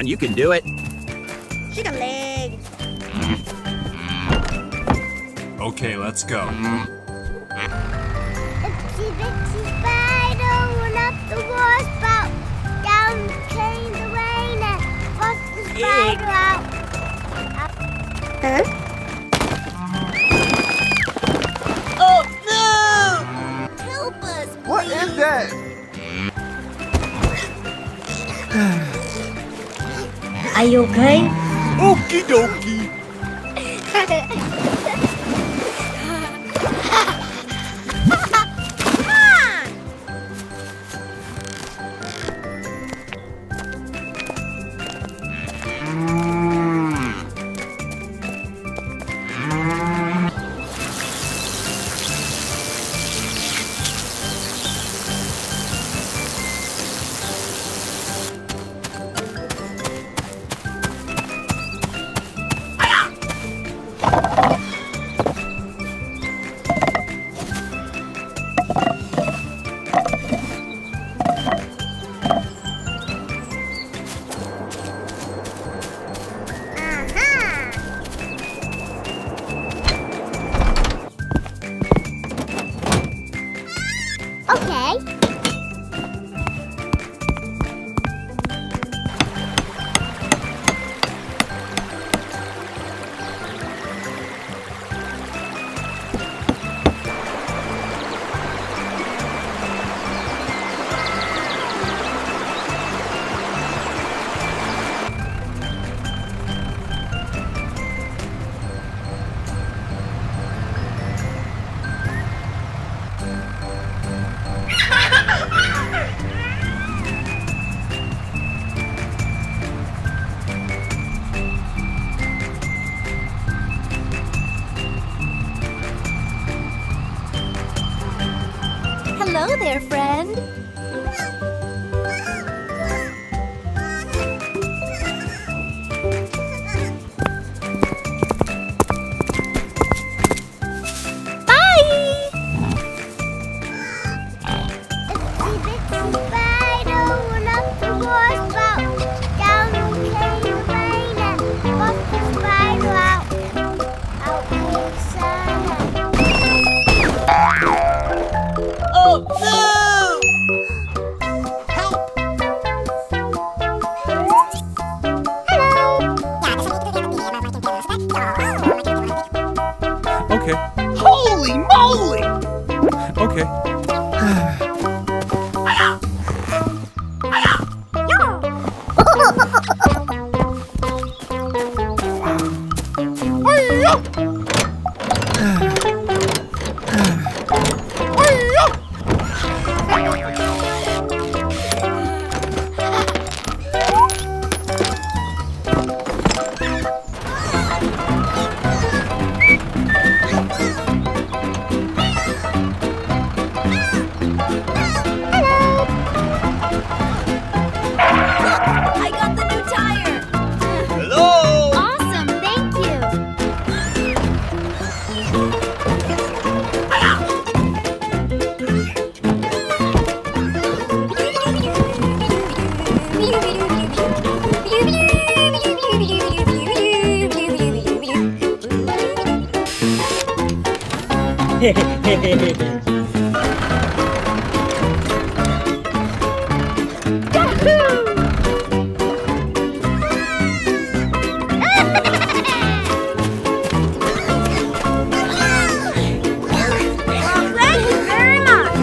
on, you can do it. Shake a leg. Okay, let's go. Itsy bitsy spider went up the wall spout. Down came the rain and washed the spider out. Huh? Oh no! Help us, please. What is that? Are you okay? Okie dokie. Okay. Hello there, friend. Itsy bitsy spider went up the wall spout. Down came the rain and washed the spider out. Out came the sun and Oh no! Okay. Holy moly! Okay. I got the new tire. Hello! awesome, thank you. Well, thank you very much.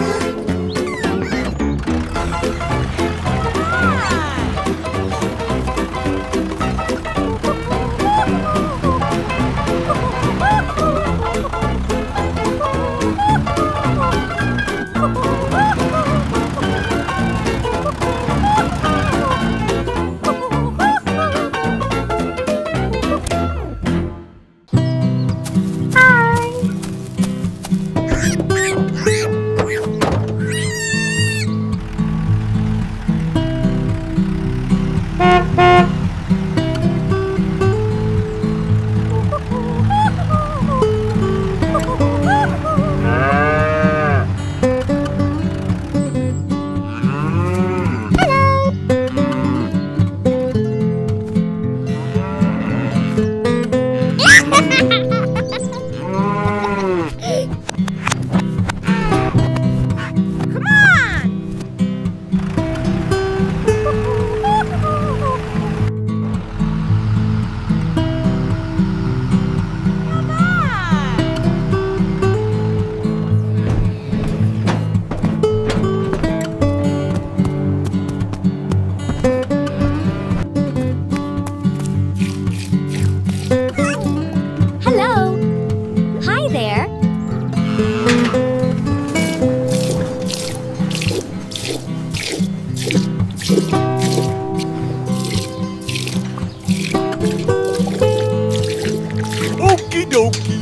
Okie dokie.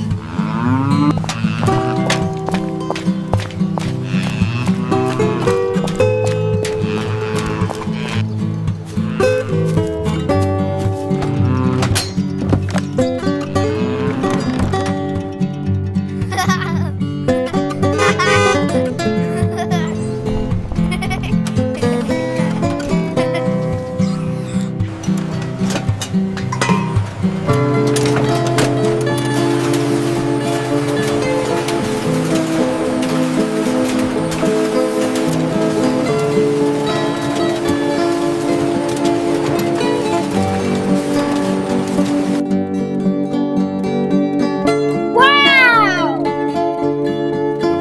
Wow!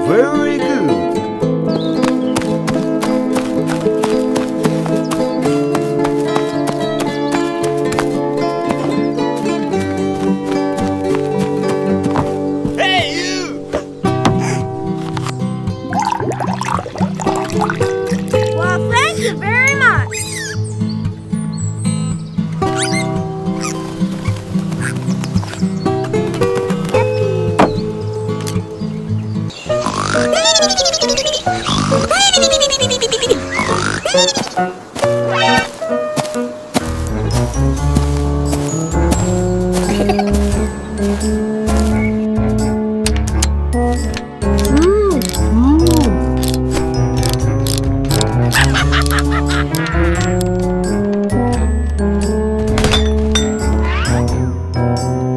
Very good. Hey, you! Well, thank you very much.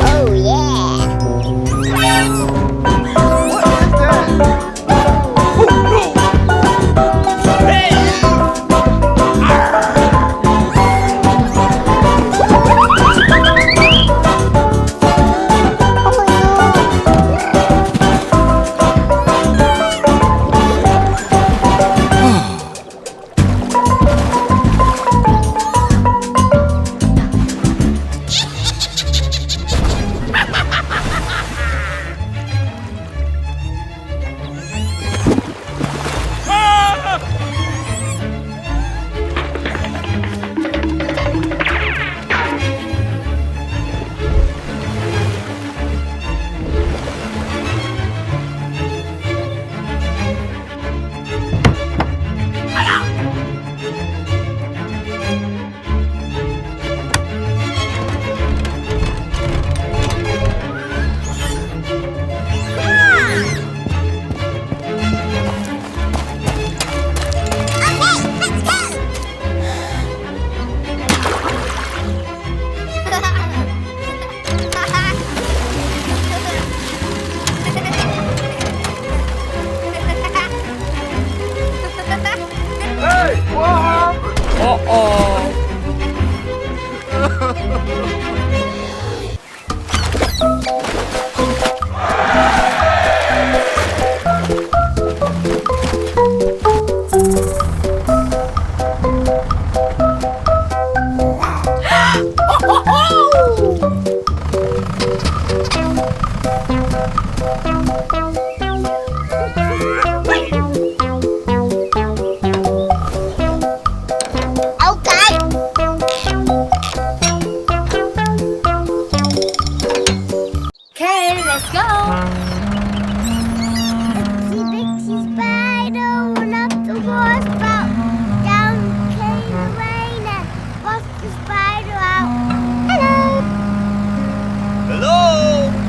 Oh yeah! Hey, you! Okay, let's go.